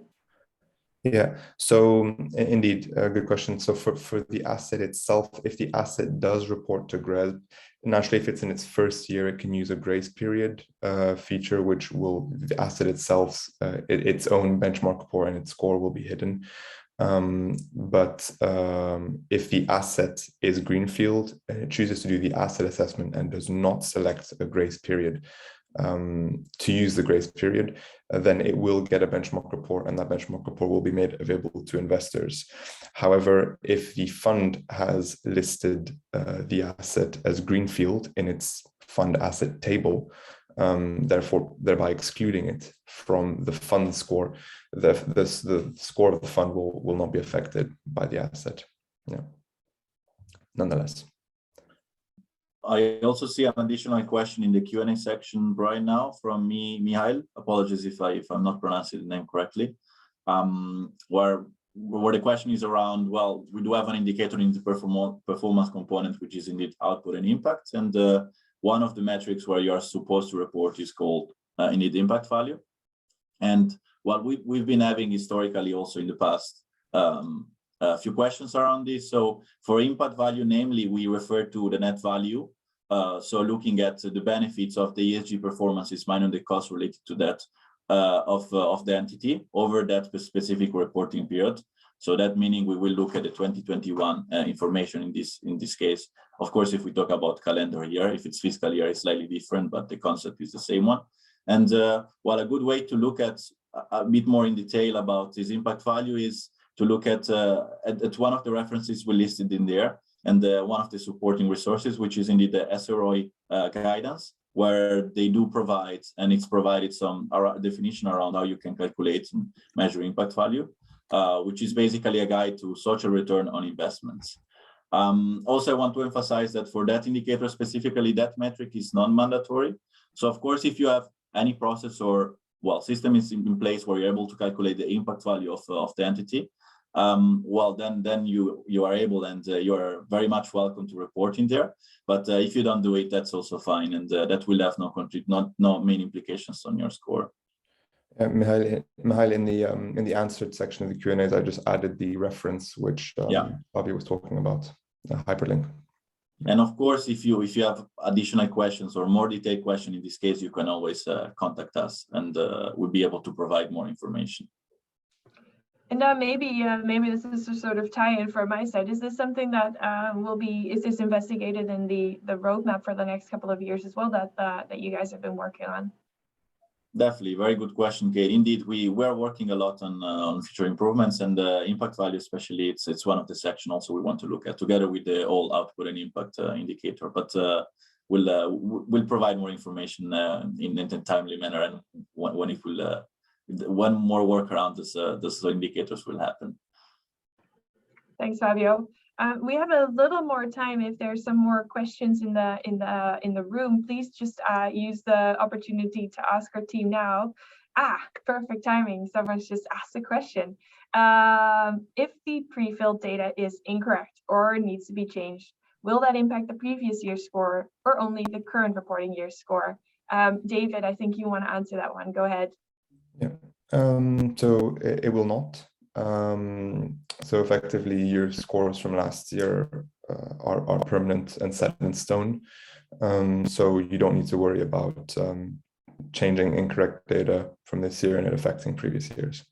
[SPEAKER 3] Yeah, so indeed, a good question. So for the asset itself, if the asset does report to GRESB, naturally, if it's in its first year, it can use a grace period feature, which will, the asset itself, its own benchmark report and its score will be hidden. But if the asset is greenfield and it chooses to do the asset assessment and does not select a grace period, to use the grace period, then it will get a benchmark report, and that benchmark report will be made available to investors. However, if the fund has listed the asset as greenfield in its fund asset table, thereby excluding it from the fund score, the score of the fund will not be affected by the asset. Yeah. Nonetheless.
[SPEAKER 2] I also see an additional question in the Q&A section right now from Mihail. Apologies if I'm not pronouncing the name correctly. Where the question is around, well, we do have an indicator in the performance component, which is indeed output and impact. And one of the metrics where you are supposed to report is called indeed impact value. And what we've been having historically also in the past, a few questions around this. So for impact value, namely, we refer to the net value. So looking at the benefits of the ESG performances minus the cost related to that of the entity over that specific reporting period. So that meaning we will look at the 2021 information in this case. Of course, if we talk about calendar year, if it's fiscal year, it's slightly different, but the concept is the same one. And well, a good way to look at a bit more in detail about this impact value is to look at one of the references we listed in there, and one of the supporting resources, which is indeed the SROI guidance, where they do provide, and it's provided some definition around how you can calculate and measure impact value, which is basically a guide to social return on investments. Also, I want to emphasize that for that indicator specifically, that metric is non-mandatory. So of course, if you have any process or system is in place where you're able to calculate the impact value of the entity, well, then you are able, and you are very much welcome to report in there. But if you don't do it, that's also fine, and that will have no main implications on your score.
[SPEAKER 3] Mihail, in the answered section of the Q&As, I just added the reference which Fabio was talking about, the hyperlink.
[SPEAKER 2] And of course, if you have additional questions or more detailed question in this case, you can always contact us, and we'll be able to provide more information.
[SPEAKER 1] And maybe this is a sort of tie-in from my side. Is this something that is this investigated in the roadmap for the next couple of years as well, that you guys have been working on?
[SPEAKER 2] Definitely, very good question, Kate. Indeed, we're working a lot on future improvements, and impact value especially. It's one of the sections also we want to look at together with the all output and impact indicator. But we'll provide more information in a timely manner, and when it will. One more work around this indicators will happen.
[SPEAKER 1] Thanks, Fabio. We have a little more time. If there's some more questions in the room, please just use the opportunity to ask our team now. Perfect timing. Someone's just asked a question. If the pre-filled data is incorrect or needs to be changed, will that impact the previous year's score or only the current reporting year's score? David, I think you want to answer that one. Go ahead.
[SPEAKER 3] Yeah, so it will not. So effectively, your scores from last year are permanent and set in stone. So you don't need to worry about changing incorrect data from this year and it affecting previous years.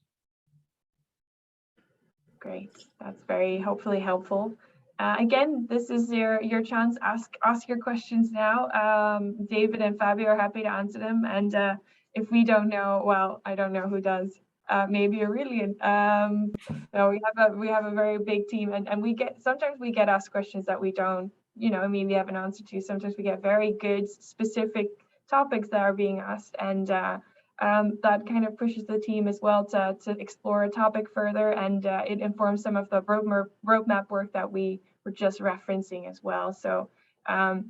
[SPEAKER 1] Great, that's very hopefully helpful. Again, this is your chance. Ask your questions now. David and Fabio are happy to answer them, and if we don't know, well, I don't know who does. Maybe Aurelian. No, we have a very big team, and sometimes we get asked questions that we don't, immediately have an answer to. Sometimes we get very good specific topics that are being asked, and that kind of pushes the team as well to explore a topic further, and it informs some of the roadmap work that we were just referencing as well. So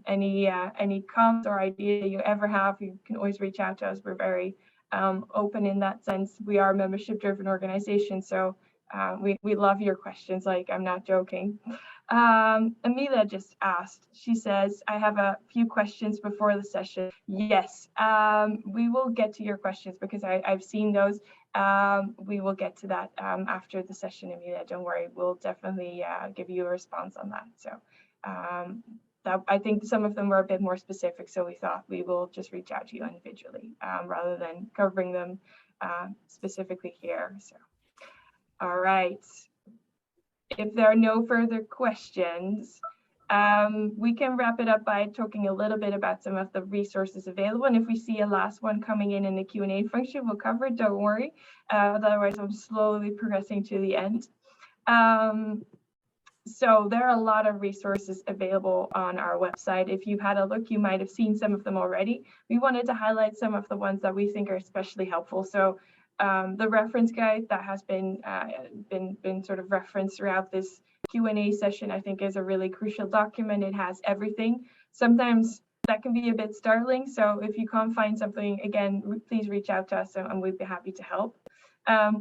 [SPEAKER 1] any comments or ideas you ever have, you can always reach out to us. We're very open in that sense. We are a membership-driven organization, so we love your questions. Like, I'm not joking. Amelia just asked. She says, "I have a few questions before the session." Yes, we will get to your questions because I've seen those. we will get to that after the session, Amelia. Don't worry, we'll definitely give you a response on that. So I think some of them were a bit more specific, so we thought we will just reach out to you individually rather than covering them specifically here. So, all right. If there are no further questions, we can wrap it up by talking a little bit about some of the resources available. And if we see a last one coming in the Q&A function, we'll cover it, don't worry. Otherwise, I'm slowly progressing to the end. So there are a lot of resources available on our website. If you've had a look, you might have seen some of them already. We wanted to highlight some of the ones that we think are especially helpful. So the reference guide that has been sort of referenced throughout this Q&A session, I think is a really crucial document. It has everything. Sometimes that can be a bit startling. So if you can't find something, again, please reach out to us and we'd be happy to help.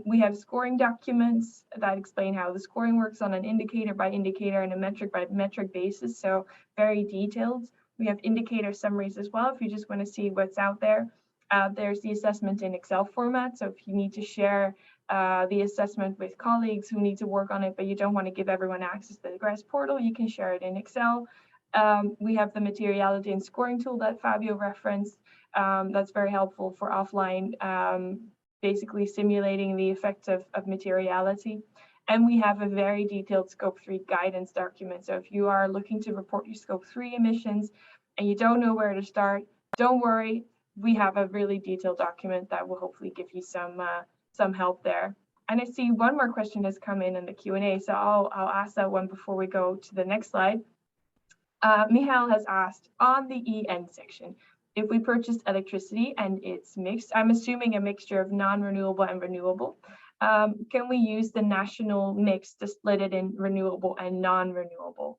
[SPEAKER 1] We have scoring documents that explain how the scoring works on an indicator by indicator and a metric by metric basis, so very detailed. We have indicator summaries as well if you just want to see what's out there. There's the assessment in Excel format, so if you need to share the assessment with colleagues who need to work on it, but you don't want to give everyone access to the GRESB portal, you can share it in Excel. We have the materiality and scoring tool that Fabio referenced. That's very helpful for offline basically simulating the effects of materiality. And we have a very detailed Scope 3 guidance document. So if you are looking to report your Scope 3 emissions and you don't know where to start, don't worry. We have a really detailed document that will hopefully give you some help there. And I see one more question has come in the Q&A, so I'll ask that one before we go to the next slide. Michael has asked, on the EN section, if we purchased electricity and it's mixed, I'm assuming a mixture of non-renewable and renewable, can we use the national mix to split it in renewable and non-renewable?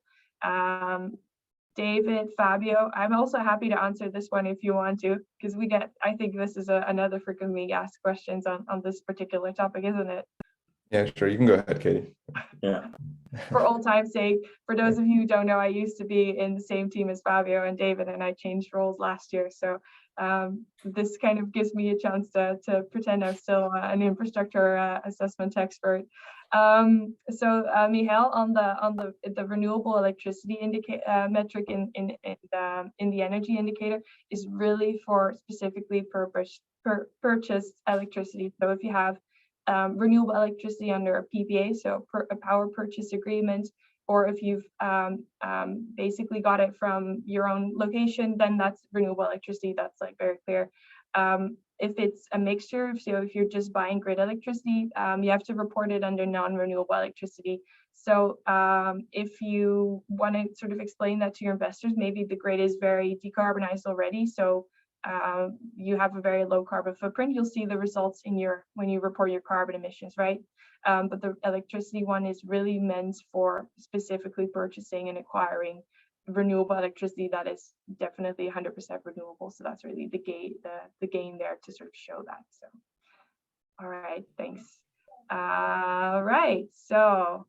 [SPEAKER 1] David, Fabio, I'm also happy to answer this one if you want to, because we get, I think this is another frequently asked questions on this particular topic, isn't it?
[SPEAKER 3] Yeah, sure. You can go ahead, Katie.
[SPEAKER 2] Yeah.
[SPEAKER 1] For old time's sake, for those of you who don't know, I used to be in the same team as Fabio and David, and I changed roles last year. So this kind of gives me a chance to pretend I'm still an infrastructure assessment expert. So Michael, on the renewable electricity metric in the energy indicator is really for specifically purchased electricity. So if you have renewable electricity under a PPA, so a power purchase agreement, or if you've basically got it from your own location, then that's renewable electricity. That's like very clear. If it's a mixture, so if you're just buying grid electricity, you have to report it under non-renewable electricity. So if you want to sort of explain that to your investors, maybe the grid is very decarbonized already, so you have a very low carbon footprint, you'll see the results in when you report your carbon emissions, right? But the electricity one is really meant for specifically purchasing and acquiring renewable electricity that is definitely 100% renewable. So that's really the gain there to sort of show that. So, all right, thanks. All right, so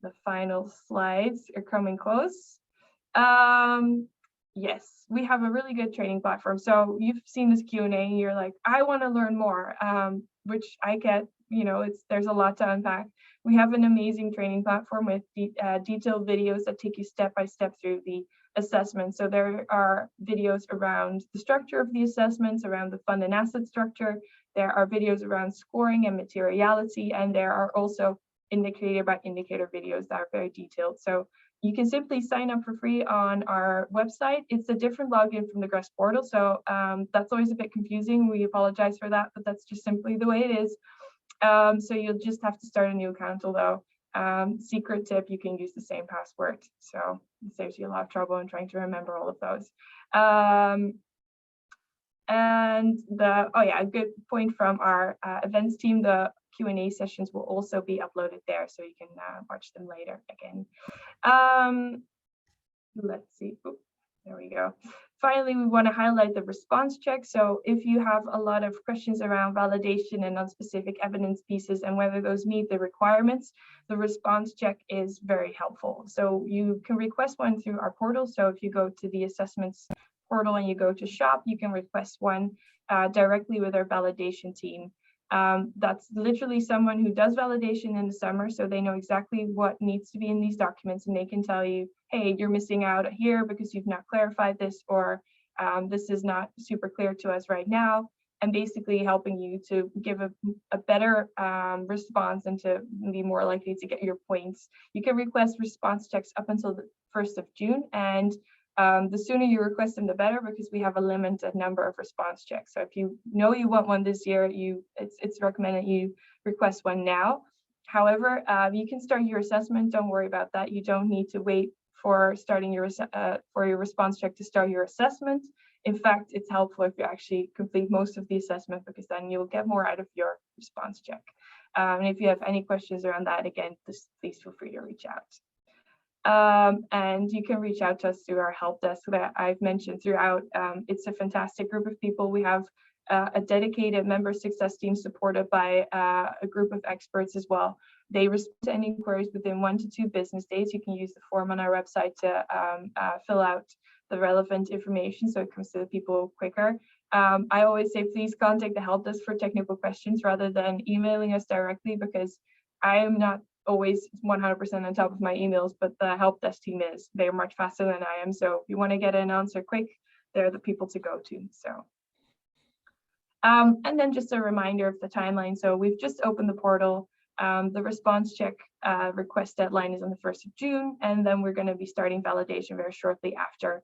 [SPEAKER 1] the final slides are coming close. Yes, we have a really good training platform. So you've seen this Q&A and you're like, I want to learn more, which I get, you know, there's a lot to unpack. We have an amazing training platform with detailed videos that take you step by step through the assessment. So there are videos around the structure of the assessments, around the fund and asset structure. There are videos around scoring and materiality, and there are also indicator by indicator videos that are very detailed. So you can simply sign up for free on our website. It's a different login from the GRESB portal, so that's always a bit confusing. We apologize for that, but that's just simply the way it is. So you'll just have to start a new account, although secret tip, you can use the same password. So it saves you a lot of trouble in trying to remember all of those. And a good point from our events team, the Q&A sessions will also be uploaded there, so you can watch them later again. Let's see. Oop, there we go. Finally, we want to highlight the response check. So if you have a lot of questions around validation and non-specific evidence pieces and whether those meet the requirements, the response check is very helpful. So you can request one through our portal. So if you go to the assessments portal and you go to shop, you can request one directly with our validation team. That's literally someone who does validation in the summer, so they know exactly what needs to be in these documents, and they can tell you, hey, you're missing out here because you've not clarified this, or this is not super clear to us right now, and basically helping you to give a better response and to be more likely to get your points. You can request response checks up until the 1st of June, and the sooner you request them, the better, because we have a limited number of response checks. So if you know you want one this year, it's recommended you request one now. However, you can start your assessment. Don't worry about that. You don't need to wait for starting your response check to start your assessment. In fact, it's helpful if you actually complete most of the assessment, because then you'll get more out of your response check. And if you have any questions around that, again, please feel free to reach out. And you can reach out to us through our help desk that I've mentioned throughout. It's a fantastic group of people. We have a dedicated member success team supported by a group of experts as well. They respond to any inquiries within 1 to 2 business days. You can use the form on our website to fill out the relevant information so it comes to the people quicker. I always say, please contact the help desk for technical questions rather than emailing us directly, because I am not always 100% on top of my emails, but the help desk team is. They're much faster than I am. So if you want to get an answer quick, they're the people to go to. So, and then just a reminder of the timeline. So we've just opened the portal. The response check request deadline is on the 1st of June, and then we're going to be starting validation very shortly after.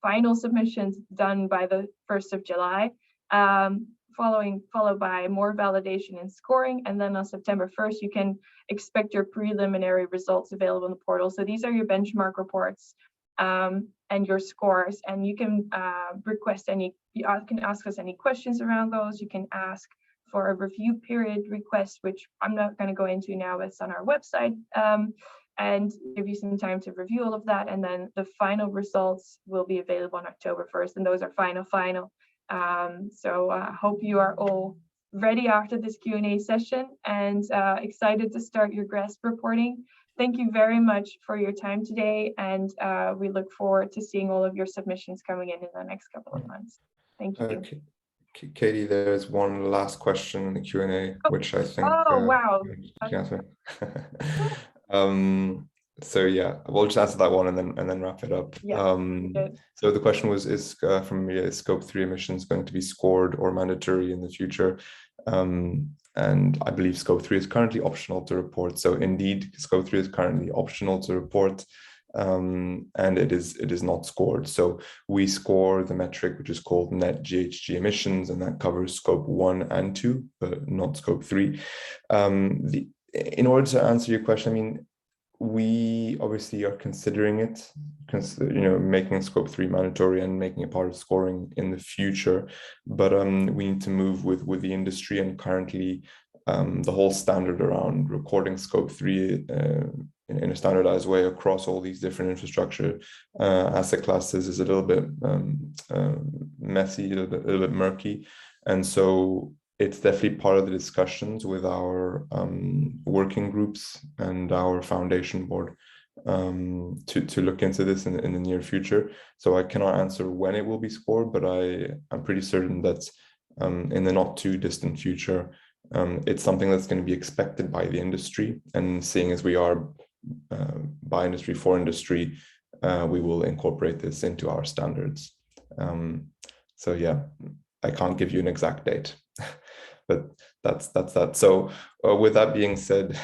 [SPEAKER 1] Final submissions done by the 1st of July, followed by more validation and scoring, and then on September 1st, you can expect your preliminary results available in the portal. So these are your benchmark reports and your scores, and you can request you can ask us any questions around those. You can ask for a review period request, which I'm not going to go into now. It's on our website, and give you some time to review all of that. And then the final results will be available on October 1st, and those are final. So I hope you are all ready after this Q&A session and excited to start your GRESB reporting. Thank you very much for your time today, and we look forward to seeing all of your submissions coming in the next couple of months. Thank you.
[SPEAKER 3] Okay. Katie, there's one last question in the Q&A, which I think
[SPEAKER 1] wow.
[SPEAKER 3] you can answer. So yeah, we'll just answer that one and then wrap it up.
[SPEAKER 1] Yeah,
[SPEAKER 3] so the question was, is from me, is Scope 3 emissions going to be scored or mandatory in the future? And I believe Scope 3 is currently optional to report. So indeed, Scope 3 is currently optional to report. And it is not scored. So we score the metric which is called net GHG emissions, and that covers Scope 1 and 2, but not Scope 3. In order to answer your question, I mean, we obviously are considering it, making Scope 3 mandatory and making it part of scoring in the future. But we need to move with the industry, and currently the whole standard around recording Scope 3 in a standardized way across all these different infrastructure asset classes is a little bit messy, a little bit murky. And so it's definitely part of the discussions with our working groups and our foundation board to look into this in the near future. So I cannot answer when it will be scored, but I'm pretty certain that in the not too distant future, it's something that's going to be expected by the industry. And seeing as we are by industry for industry, we will incorporate this into our standards. So yeah, I can't give you an exact date, but that's that. So with that being said,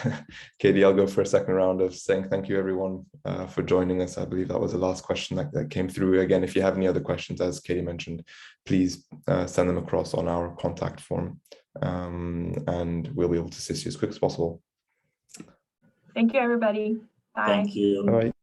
[SPEAKER 3] Katie, I'll go for a second round of saying thank you everyone for joining us. I believe that was the last question that came through. Again, if you have any other questions, as Katie mentioned, please send them across on our contact form, and we'll be able to assist you as quick as possible.
[SPEAKER 1] Thank you, everybody. Bye.
[SPEAKER 2] Thank you.
[SPEAKER 3] All right.